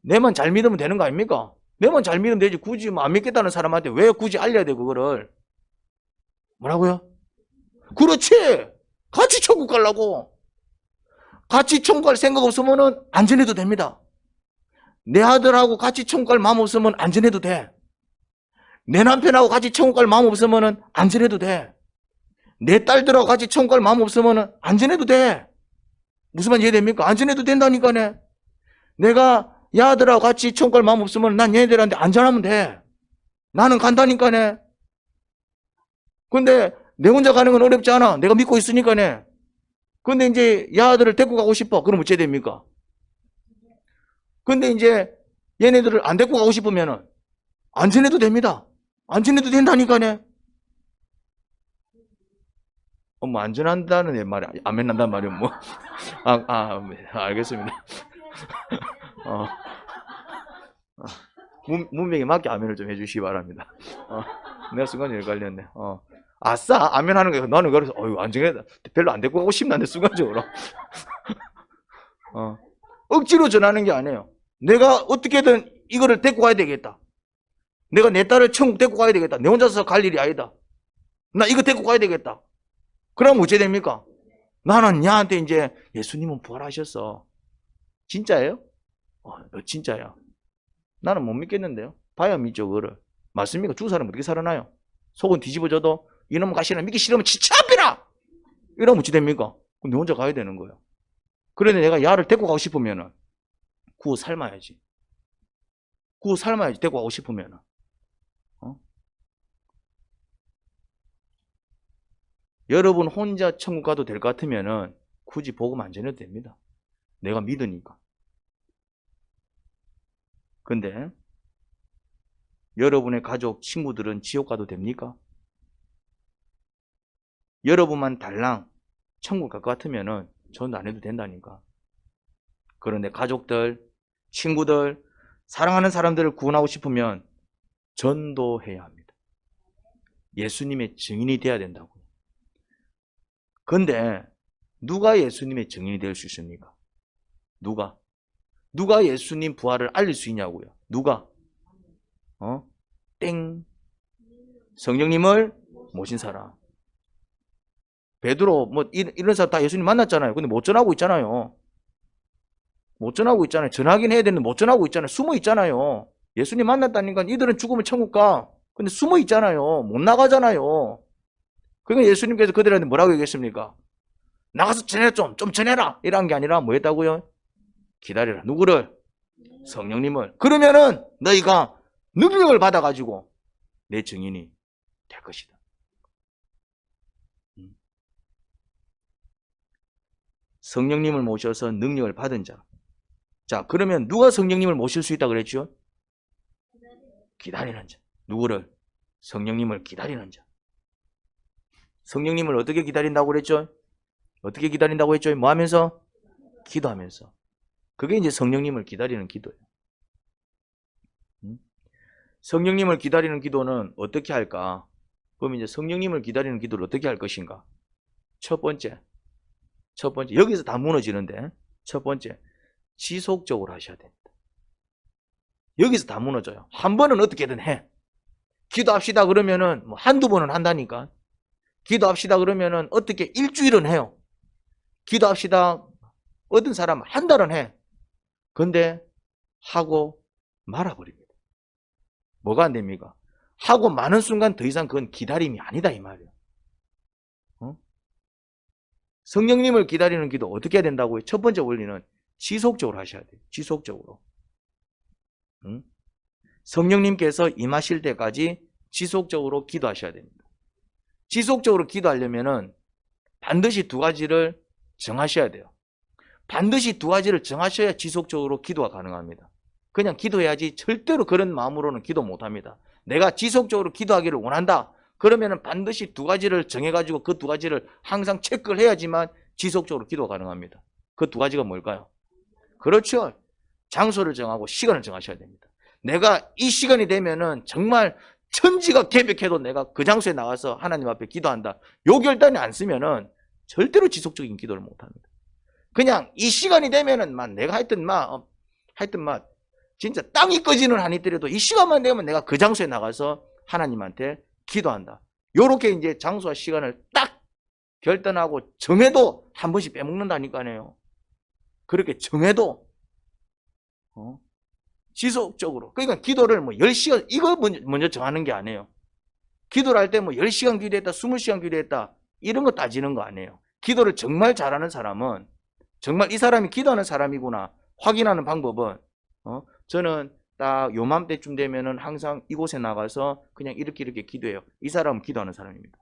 내만 잘 믿으면 되는 거 아닙니까? 내만 잘 믿으면 되지. 굳이 뭐 안 믿겠다는 사람한테 왜 굳이 알려야 돼, 그거를? 뭐라고요? 그렇지! 같이 천국 가려고. 같이 천국 갈 생각 없으면 안전해도 됩니다. 내 아들하고 같이 천국 갈 마음 없으면 안전해도 돼. 내 남편하고 같이 천국 갈 마음 없으면 안전해도 돼. 내 딸들하고 같이 천국 갈 마음 없으면 안전해도 돼. 무슨 말인지 이해됩니까? 안전해도 된다니까네. 내가 야들하고 같이 천국 갈 마음 없으면 난 얘네들한테 안전하면 돼. 나는 간다니까네. 근데 내 혼자 가는 건 어렵지 않아. 내가 믿고 있으니까네. 근데 이제 야들을 데리고 가고 싶어. 그럼 어째 됩니까? 근데 이제 얘네들을 안 데리고 가고 싶으면은 안 지내도 됩니다. 안 지내도 된다니까네. 뭐 안전한다는 말이 아멘 한다는 말이 뭐 알겠습니다. 어, 문맥에 맞게 아멘을 좀 해주시기 바랍니다. 내가 순간 헷갈렸네. 아싸 아멘 하는 거 나는 그래서 안정해 별로 안 데리고 가고 싶는데 순간적으로 억지로 전하는 게 아니에요. 내가 어떻게든 이거를 데리고 가야 되겠다. 내가 내 딸을 천국 데리고 가야 되겠다. 내 혼자서 갈 일이 아니다. 나 이거 데리고 가야 되겠다. 그럼 어째 됩니까? 나는 얘한테 이제 예수님은 부활하셨어. 진짜예요? 진짜야. 나는 못 믿겠는데요. 봐야 믿죠, 그거를. 맞습니까? 죽은 사람은 어떻게 살아나요? 속은 뒤집어져도 이놈 가시나 믿기 싫으면 지쳐 앞이라! 이러면 어찌 됩니까? 그럼 내 혼자 가야 되는 거예요. 그런데 내가 야를 데리고 가고 싶으면은 구워 삶아야지. 구워 삶아야지, 데리고 가고 싶으면은. 여러분 혼자 천국 가도 될 것 같으면은 굳이 복음 안 전해도 됩니다. 내가 믿으니까. 근데 여러분의 가족, 친구들은 지옥 가도 됩니까? 여러분만 달랑 천국 갈 것 같으면은 전도 안 해도 된다니까. 그런데 가족들, 친구들, 사랑하는 사람들을 구원하고 싶으면 전도해야 합니다. 예수님의 증인이 돼야 된다고요. 근데 누가 예수님의 증인이 될 수 있습니까? 누가 예수님 부활을 알릴 수 있냐고요? 누가? 땡. 성령님을 모신 사람. 베드로 뭐 이런 사람 다 예수님 만났잖아요. 근데 못 전하고 있잖아요. 못 전하고 있잖아요. 전하긴 해야 되는데 못 전하고 있잖아요. 숨어 있잖아요. 예수님 만났다니까 이들은 죽으면 천국 가. 근데 숨어 있잖아요. 못 나가잖아요. 그러니까 예수님께서 그들한테 뭐라고 얘기했습니까? 나가서 전해라 좀 전해라. 이런 게 아니라 뭐 했다고요? 기다려라. 누구를? 성령님을. 그러면은 너희가 능력을 받아가지고 내 증인이 될 것이다. 성령님을 모셔서 능력을 받은 자. 자, 그러면 누가 성령님을 모실 수 있다 그랬죠? 기다리는 자. 누구를? 성령님을 기다리는 자. 성령님을 어떻게 기다린다고 그랬죠? 어떻게 기다린다고 했죠? 뭐 하면서? 기도하면서. 그게 이제 성령님을 기다리는 기도예요. 성령님을 기다리는 기도는 어떻게 할까? 그럼 이제 성령님을 기다리는 기도를 어떻게 할 것인가? 첫 번째, 여기서 다 무너지는데, 첫 번째, 지속적으로 하셔야 됩니다. 여기서 다 무너져요. 한 번은 어떻게든 해. 기도합시다 그러면은 뭐 한두 번은 한다니까. 기도합시다 그러면은 어떻게 일주일은 해요. 기도합시다. 어떤 사람은 한 달은 해. 근데 하고 말아버립니다. 뭐가 안 됩니까? 하고 많은 순간 더 이상 그건 기다림이 아니다 이 말이에요. 성령님을 기다리는 기도 어떻게 해야 된다고요? 첫 번째 원리는 지속적으로 하셔야 돼요. 지속적으로. 성령님께서 임하실 때까지 지속적으로 기도하셔야 됩니다. 지속적으로 기도하려면은 반드시 두 가지를 정하셔야 돼요. 반드시 두 가지를 정하셔야 지속적으로 기도가 가능합니다. 그냥 기도해야지 절대로 그런 마음으로는 기도 못합니다. 내가 지속적으로 기도하기를 원한다. 그러면은 반드시 두 가지를 정해가지고 그 두 가지를 항상 체크를 해야지만 지속적으로 기도가 가능합니다. 그 두 가지가 뭘까요? 그렇죠. 장소를 정하고 시간을 정하셔야 됩니다. 내가 이 시간이 되면은 정말 천지가 개벽해도 내가 그 장소에 나가서 하나님 앞에 기도한다. 요 결단이 안 쓰면은 절대로 지속적인 기도를 못합니다. 그냥 이 시간이 되면은 내가 하여튼 진짜 땅이 꺼지는 한이 있더라도 이 시간만 되면 내가 그 장소에 나가서 하나님한테 기도한다. 요렇게 이제 장소와 시간을 딱 결단하고 정해도 한 번씩 빼먹는다니까요. 그렇게 정해도 지속적으로. 그러니까 기도를 10시간 이거 먼저 정하는 게 아니에요. 기도를 할 때 10시간 기도했다, 20시간 기도했다 이런 거 따지는 거 아니에요. 기도를 정말 잘하는 사람은 정말 이 사람이 기도하는 사람이구나 확인하는 방법은 저는 딱 요맘때쯤 되면은 항상 이곳에 나가서 그냥 이렇게 기도해요. 이 사람은 기도하는 사람입니다.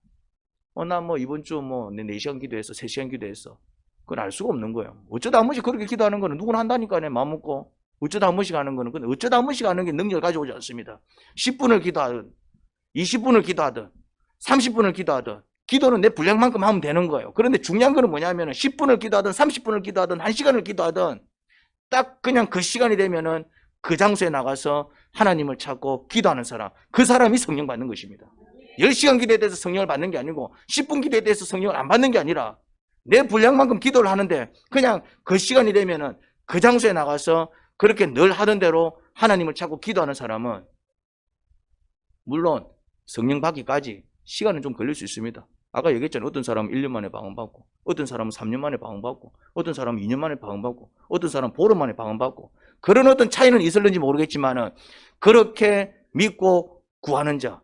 나 이번 주 4시간 기도했어, 3시간 기도했어. 그건 알 수가 없는 거예요. 어쩌다 한 번씩 그렇게 기도하는 거는 누구나 한다니까요. 마음 먹고. 어쩌다 한 번씩 하는 거는, 근데 어쩌다 한 번씩 하는 게 능력을 가져오지 않습니다. 10분을 기도하든 20분을 기도하든 30분을 기도하든 기도는 내 분량만큼 하면 되는 거예요. 그런데 중요한 거는 뭐냐면 10분을 기도하든 30분을 기도하든 1시간을 기도하든 딱 그냥 그 시간이 되면은 그 장소에 나가서 하나님을 찾고 기도하는 사람, 그 사람이 성령 받는 것입니다. 10시간 기도에 대해서 성령을 받는 게 아니고 10분 기도에 대해서 성령을 안 받는 게 아니라 내 분량만큼 기도를 하는데 그냥 그 시간이 되면은 그 장소에 나가서 그렇게 늘 하던 대로 하나님을 찾고 기도하는 사람은 물론 성령 받기까지 시간은 좀 걸릴 수 있습니다. 아까 얘기했잖아요. 어떤 사람은 1년 만에 방언받고, 어떤 사람은 3년 만에 방언받고, 어떤 사람은 2년 만에 방언받고, 어떤 사람은 보름 만에 방언받고, 그런 어떤 차이는 있을는지 모르겠지만은 그렇게 믿고 구하는 자,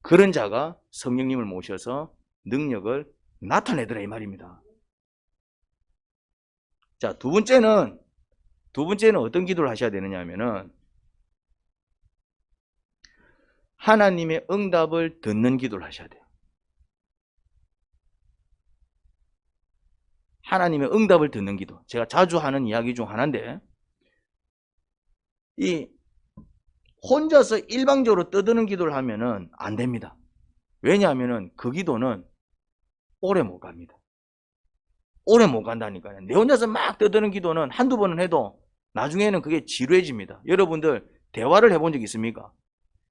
그런 자가 성령님을 모셔서 능력을 나타내더라 이 말입니다. 자, 두 번째는 어떤 기도를 하셔야 되느냐 하면은 하나님의 응답을 듣는 기도를 하셔야 돼요. 하나님의 응답을 듣는 기도. 제가 자주 하는 이야기 중 하나인데, 이 혼자서 일방적으로 떠드는 기도를 하면은 안 됩니다. 왜냐하면은 그 기도는 오래 못 갑니다. 오래 못 간다니까요. 내 혼자서 막 떠드는 기도는 한두 번은 해도 나중에는 그게 지루해집니다. 여러분들 대화를 해본 적 있습니까?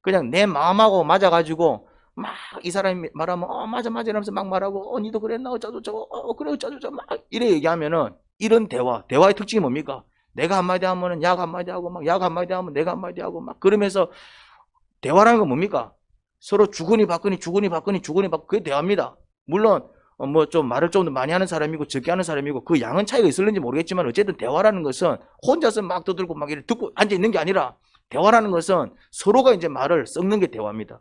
그냥 내 마음하고 맞아가지고 막 이 사람이 말하면 맞아 이러면서 막 말하고 니도 그랬나 어쩌고저쩌고 그래 어쩌고저쩌고 막 이래 얘기하면은 이런 대화의 특징이 뭡니까? 내가 한마디 하면은 야가 한마디 하고 막 야가 한마디 하면 내가 한마디 하고 막 그러면서 대화라는 건 뭡니까? 서로 주거니 받거니 그게 대화입니다. 물론 뭐 좀 말을 좀 많이 하는 사람이고 적게 하는 사람이고 그 양은 차이가 있을는지 모르겠지만 어쨌든 대화라는 것은 혼자서 막 떠들고 막 이렇게 듣고 앉아 있는 게 아니라 대화라는 것은 서로가 이제 말을 섞는 게 대화입니다.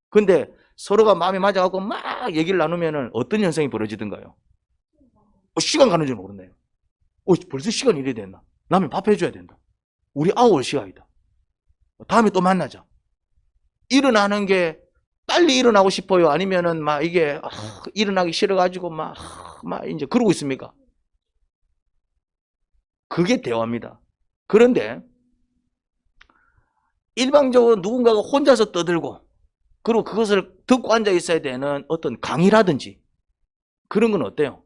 근데 서로가 마음이 맞아갖고 막 얘기를 나누면은 어떤 현상이 벌어지던가요? 시간 가는 줄 모르네요. 벌써 시간이 이래 됐나? 남이 밥 해줘야 된다. 우리 아울 시간이다. 다음에 또 만나자. 일어나는 게 빨리 일어나고 싶어요? 아니면은 막 이게 일어나기 싫어가지고 막 이제 그러고 있습니까? 그게 대화입니다. 그런데 일방적으로 누군가가 혼자서 떠들고 그리고 그것을 듣고 앉아 있어야 되는 어떤 강의라든지 그런 건 어때요?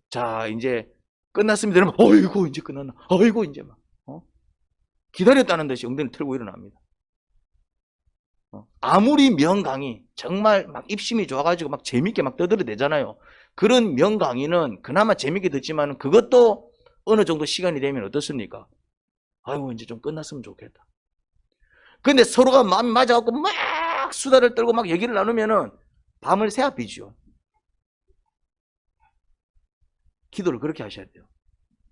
자, 이제 끝났습니다. 여러분, 어이구, 이제 끝났나? 어이구, 이제 막, 기다렸다는 듯이 엉덩이 틀고 일어납니다. 아무리 명강의, 정말 막 입심이 좋아가지고 막 재밌게 막 떠들어대잖아요. 그런 명강의는 그나마 재밌게 듣지만 그것도 어느 정도 시간이 되면 어떻습니까? 아이고, 이제 좀 끝났으면 좋겠다. 근데 서로가 마음이 맞아갖고 막 수다를 떨고 막 얘기를 나누면은 밤을 새앞이죠. 기도를 그렇게 하셔야 돼요.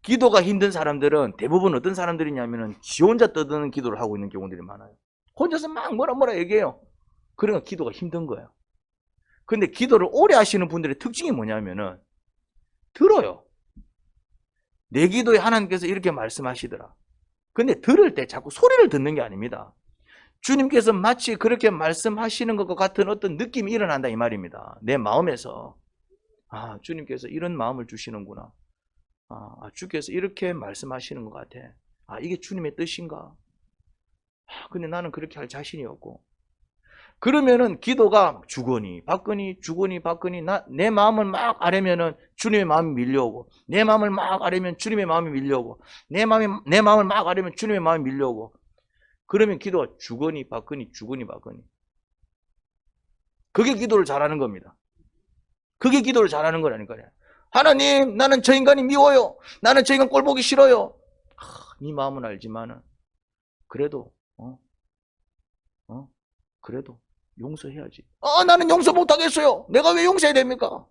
기도가 힘든 사람들은 대부분 어떤 사람들이냐면은 지 혼자 떠드는 기도를 하고 있는 경우들이 많아요. 혼자서 막 뭐라 얘기해요. 그러니까 기도가 힘든 거예요. 근데 기도를 오래 하시는 분들의 특징이 뭐냐면은 들어요. 내 기도에 하나님께서 이렇게 말씀하시더라. 근데 들을 때 자꾸 소리를 듣는 게 아닙니다. 주님께서 마치 그렇게 말씀하시는 것과 같은 어떤 느낌이 일어난다 이 말입니다. 내 마음에서 주님께서 이런 마음을 주시는구나. 주께서 이렇게 말씀하시는 것 같아. 이게 주님의 뜻인가? 근데 나는 그렇게 할 자신이 없고. 그러면은 기도가 주거니 받거니 내 마음을 막 아뢰면은 주님의 마음이 밀려오고 내 마음을 막 아뢰면 주님의 마음이 밀려오고 내 마음을 막 아뢰면 주님의 마음이 밀려오고 그러면 기도가 주거니 받거니. 그게 기도를 잘하는 겁니다. 그게 기도를 잘하는 거라니까요. 하나님, 나는 저 인간이 미워요. 나는 저 인간 꼴 보기 싫어요. 네 마음은 알지만은 그래도 그래도 용서해야지. 나는 용서 못하겠어요. 내가 왜 용서해야 됩니까?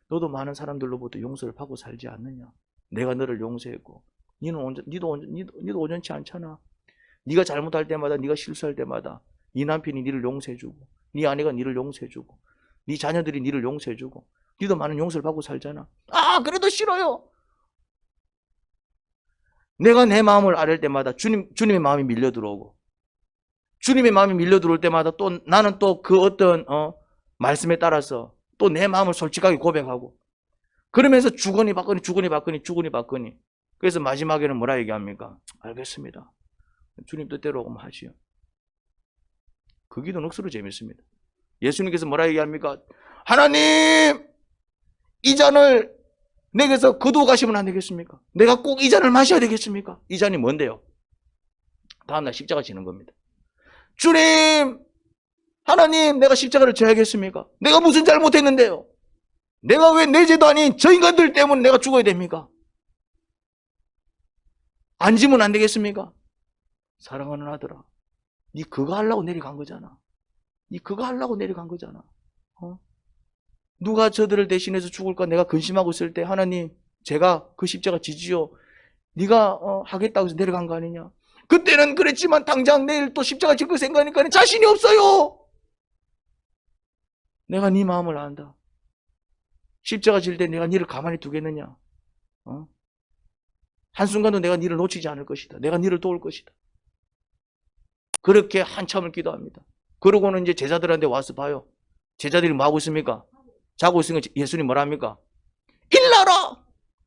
너도 많은 사람들로부터 용서를 받고 살지 않느냐? 내가 너를 용서했고 니도 온전치 않잖아. 네가 잘못할 때마다 네가 실수할 때마다 네 남편이 니를 용서해주고 네 아내가 니를 용서해주고 네 자녀들이 니를 용서해주고 니도 많은 용서를 받고 살잖아. 그래도 싫어요. 내가 내 마음을 아뢰 때마다 주님의 마음이 밀려 들어오고 주님의 마음이 밀려 들어올 때마다 또 나는 또 그 어떤 말씀에 따라서 또 내 마음을 솔직하게 고백하고 그러면서 주거니 받거니. 그래서 마지막에는 뭐라 얘기합니까? 알겠습니다. 주님 뜻대로 오면 하지요. 그 기도는 억수로 재밌습니다. 예수님께서 뭐라 얘기합니까? 하나님, 이 잔을 내게서 거두어 가시면 안 되겠습니까? 내가 꼭 이 잔을 마셔야 되겠습니까? 이 잔이 뭔데요? 다음날 십자가 지는 겁니다. 주님, 하나님, 내가 십자가를 져야겠습니까? 내가 무슨 잘못했는데요? 내가 왜 내 죄도 아닌 저 인간들 때문에 내가 죽어야 됩니까? 안 지면 안 되겠습니까? 사랑하는 아들아, 네 그거 하려고 내려간 거잖아. 네 그거 하려고 내려간 거잖아. 누가 저들을 대신해서 죽을까 내가 근심하고 있을 때 하나님, 제가 그 십자가 지지요. 네가 하겠다고 해서 내려간 거 아니냐? 그때는 그랬지만 당장 내일 또 십자가 질 거 생각하니까 자신이 없어요. 내가 네 마음을 안다. 십자가 질 때 내가 네를 가만히 두겠느냐? 한순간도 내가 네를 놓치지 않을 것이다. 내가 네를 도울 것이다. 그렇게 한참을 기도합니다. 그러고는 이제 제자들한테 와서 봐요. 제자들이 뭐 하고 있습니까? 자고 있으니까 예수님 뭐라 합니까? 일나라!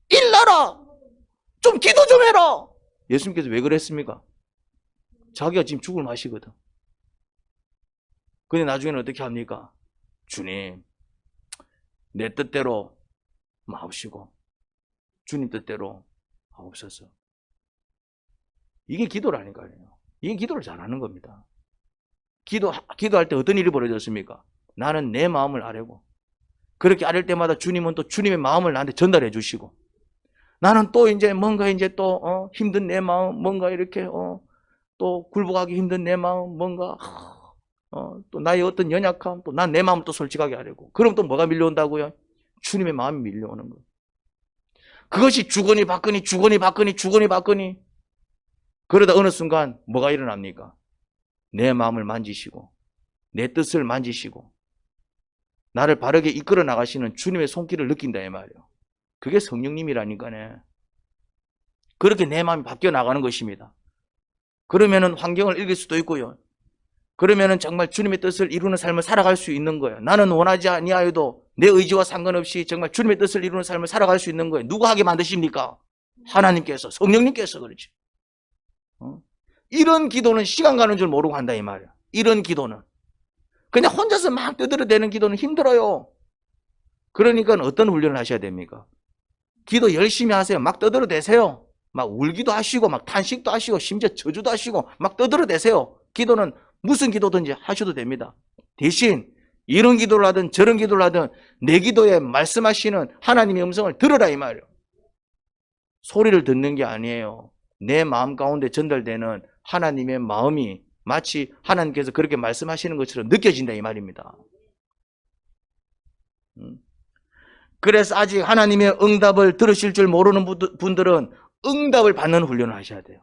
일나라! 좀 기도 좀 해라! 예수님께서 왜 그랬습니까? 자기가 지금 죽을 맛이거든. 근데 나중에는 어떻게 합니까? 주님, 내 뜻대로 마옵시고 주님 뜻대로 하옵소서. 이게 기도라니까요. 이게 기도를 잘하는 겁니다. 기도할 때 어떤 일이 벌어졌습니까? 나는 내 마음을 아뢰고 그렇게 아뢰 때마다 주님은 또 주님의 마음을 나한테 전달해 주시고 나는 또 이제 뭔가 이제 또 힘든 내 마음 뭔가 이렇게 또 굴복하기 힘든 내 마음 뭔가 또 나의 어떤 연약함 또 난 내 마음을 또 솔직하게 하려고 그럼 또 뭐가 밀려온다고요? 주님의 마음이 밀려오는 거예요. 그것이 주거니 받거니 주거니 받거니 주거니 받거니 그러다 어느 순간 뭐가 일어납니까? 내 마음을 만지시고 내 뜻을 만지시고 나를 바르게 이끌어 나가시는 주님의 손길을 느낀다 이 말이에요. 그게 성령님이라니까네. 그렇게 내 마음이 바뀌어 나가는 것입니다. 그러면은 환경을 이길 수도 있고요. 그러면은 정말 주님의 뜻을 이루는 삶을 살아갈 수 있는 거예요. 나는 원하지 아니하여도 내 의지와 상관없이 정말 주님의 뜻을 이루는 삶을 살아갈 수 있는 거예요. 누가 하게 만드십니까? 하나님께서, 성령님께서 그렇지. 이런 기도는 시간 가는 줄 모르고 한다 이 말이야. 이런 기도는 그냥 혼자서 막 떠들어대는 기도는 힘들어요. 그러니까 어떤 훈련을 하셔야 됩니까? 기도 열심히 하세요. 막 떠들어대세요. 막 울기도 하시고 막 탄식도 하시고 심지어 저주도 하시고 막 떠들어대세요. 기도는 무슨 기도든지 하셔도 됩니다. 대신 이런 기도를 하든 저런 기도를 하든 내 기도에 말씀하시는 하나님의 음성을 들으라 이 말이에요. 소리를 듣는 게 아니에요. 내 마음 가운데 전달되는 하나님의 마음이 마치 하나님께서 그렇게 말씀하시는 것처럼 느껴진다 이 말입니다. 그래서 아직 하나님의 응답을 들으실 줄 모르는 분들은 응답을 받는 훈련을 하셔야 돼요.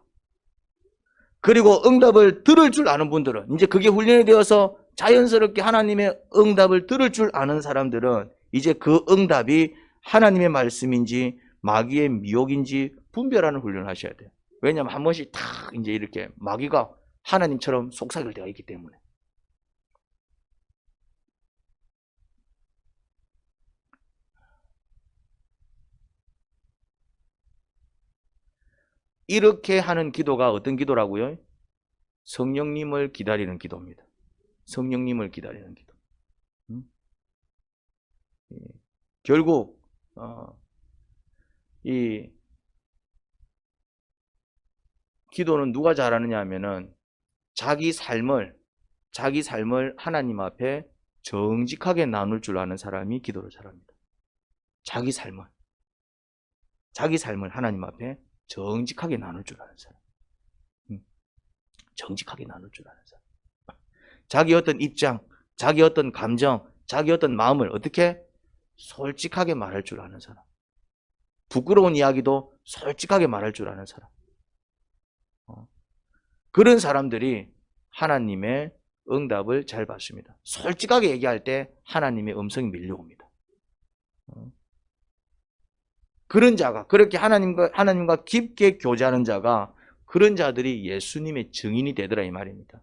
그리고 응답을 들을 줄 아는 분들은 이제 그게 훈련이 되어서 자연스럽게 하나님의 응답을 들을 줄 아는 사람들은 이제 그 응답이 하나님의 말씀인지 마귀의 미혹인지 분별하는 훈련을 하셔야 돼요. 왜냐하면 한 번씩 탁 이제 이렇게 마귀가 하나님처럼 속삭일 때가 있기 때문에. 이렇게 하는 기도가 어떤 기도라고요? 성령님을 기다리는 기도입니다. 성령님을 기다리는 기도. 결국 이 기도는 누가 잘하느냐 하면은 자기 삶을 하나님 앞에 정직하게 나눌 줄 아는 사람이 기도를 잘합니다. 자기 삶을 하나님 앞에 정직하게 나눌 줄 아는 사람. 정직하게 나눌 줄 아는 사람. 자기 어떤 입장, 자기 어떤 감정, 자기 어떤 마음을 어떻게 솔직하게 말할 줄 아는 사람. 부끄러운 이야기도 솔직하게 말할 줄 아는 사람. 그런 사람들이 하나님의 응답을 잘 받습니다. 솔직하게 얘기할 때 하나님의 음성이 밀려옵니다. 그런 자가, 그렇게 하나님과 깊게 교제하는 자가, 그런 자들이 예수님의 증인이 되더라 이 말입니다.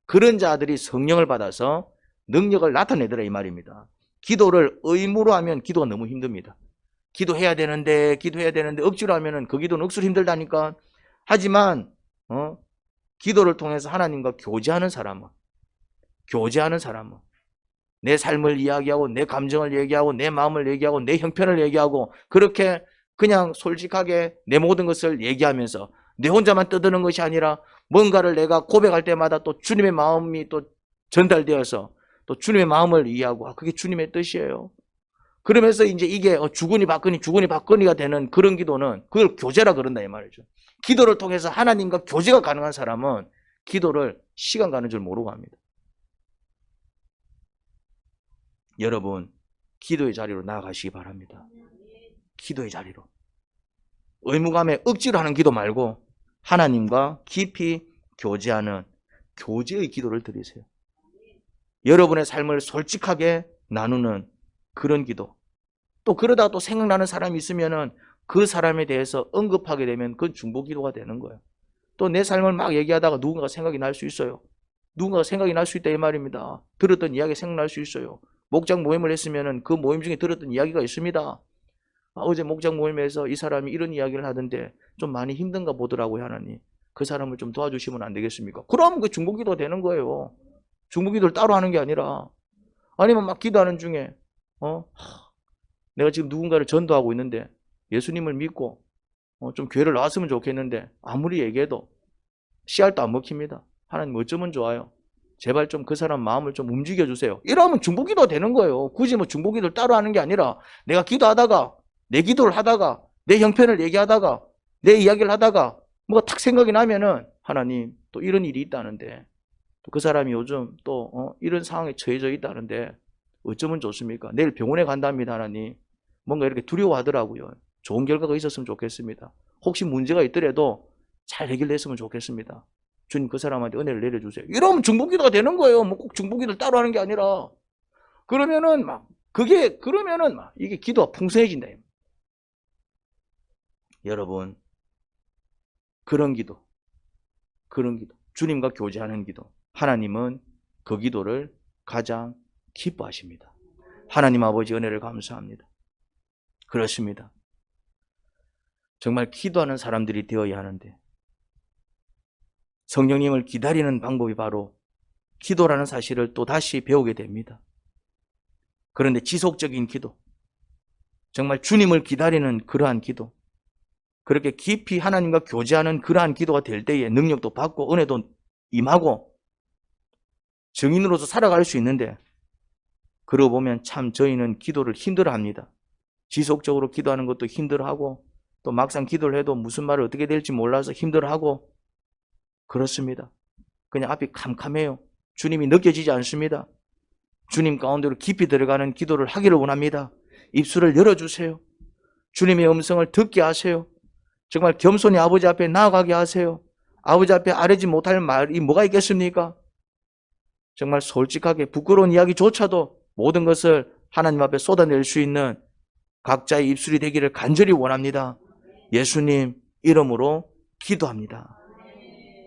그런 자들이 성령을 받아서 능력을 나타내더라 이 말입니다. 기도를 의무로 하면 기도가 너무 힘듭니다. 기도해야 되는데 억지로 하면은 그 기도는 억수로 힘들다니까. 하지만 기도를 통해서 하나님과 교제하는 사람은 내 삶을 이야기하고 내 감정을 얘기하고 내 마음을 얘기하고 내 형편을 얘기하고 그렇게 그냥 솔직하게 내 모든 것을 얘기하면서 내 혼자만 떠드는 것이 아니라 뭔가를 내가 고백할 때마다 또 주님의 마음이 또 전달되어서 또 주님의 마음을 이해하고 그게 주님의 뜻이에요. 그러면서 이제 이게 주거니 받거니가 되는 그런 기도는 그걸 교제라 그런다 이 말이죠. 기도를 통해서 하나님과 교제가 가능한 사람은 기도를 시간 가는 줄 모르고 합니다. 여러분, 기도의 자리로 나아가시기 바랍니다. 기도의 자리로. 의무감에 억지로 하는 기도 말고 하나님과 깊이 교제하는 교제의 기도를 드리세요. 여러분의 삶을 솔직하게 나누는 그런 기도. 또 그러다가 또 생각나는 사람이 있으면은 그 사람에 대해서 언급하게 되면 그건 중보기도가 되는 거예요. 또 내 삶을 막 얘기하다가 누군가가 생각이 날 수 있어요. 누군가가 생각이 날 수 있다 이 말입니다. 들었던 이야기 생각날 수 있어요. 목장 모임을 했으면은 그 모임 중에 들었던 이야기가 있습니다. 어제 목장 모임에서 이 사람이 이런 이야기를 하던데 좀 많이 힘든가 보더라고요, 하나님. 그 사람을 좀 도와주시면 안 되겠습니까? 그러면 그 중보기도가 되는 거예요. 중보기도를 따로 하는 게 아니라. 아니면 막 기도하는 중에 내가 지금 누군가를 전도하고 있는데 예수님을 믿고 좀 교회를 나왔으면 좋겠는데 아무리 얘기해도 씨알도 안 먹힙니다. 하나님 어쩌면 좋아요. 제발 좀 그 사람 마음을 좀 움직여주세요. 이러면 중보기도가 되는 거예요. 굳이 뭐 중보기도를 따로 하는 게 아니라 내가 기도하다가 내 기도를 하다가 내 형편을 얘기하다가 내 이야기를 하다가 뭐가 탁 생각이 나면은 하나님 또 이런 일이 있다는데 또 그 사람이 요즘 또 이런 상황에 처해져 있다는데 어쩌면 좋습니까? 내일 병원에 간답니다, 하나님. 뭔가 이렇게 두려워하더라고요. 좋은 결과가 있었으면 좋겠습니다. 혹시 문제가 있더라도 잘 해결됐으면 좋겠습니다. 주님 그 사람한테 은혜를 내려주세요. 이러면 중보기도가 되는 거예요. 뭐 꼭 중보기도를 따로 하는 게 아니라. 그러면은 이게 기도가 풍성해진다. 여러분, 그런 기도, 주님과 교제하는 기도, 하나님은 그 기도를 가장 기뻐하십니다. 하나님 아버지 은혜를 감사합니다. 그렇습니다. 정말 기도하는 사람들이 되어야 하는데 성령님을 기다리는 방법이 바로 기도라는 사실을 또 다시 배우게 됩니다. 그런데 지속적인 기도, 정말 주님을 기다리는 그러한 기도, 그렇게 깊이 하나님과 교제하는 그러한 기도가 될 때에 능력도 받고 은혜도 임하고 증인으로서 살아갈 수 있는데 그러고 보면 참 저희는 기도를 힘들어합니다. 지속적으로 기도하는 것도 힘들어하고 또 막상 기도를 해도 무슨 말을 어떻게 될지 몰라서 힘들어하고 그렇습니다. 그냥 앞이 캄캄해요. 주님이 느껴지지 않습니다. 주님 가운데로 깊이 들어가는 기도를 하기를 원합니다. 입술을 열어주세요. 주님의 음성을 듣게 하세요. 정말 겸손히 아버지 앞에 나아가게 하세요. 아버지 앞에 아뢰지 못할 말이 뭐가 있겠습니까? 정말 솔직하게 부끄러운 이야기조차도 모든 것을 하나님 앞에 쏟아낼 수 있는 각자의 입술이 되기를 간절히 원합니다. 예수님 이름으로 기도합니다.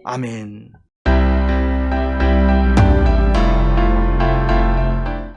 아멘.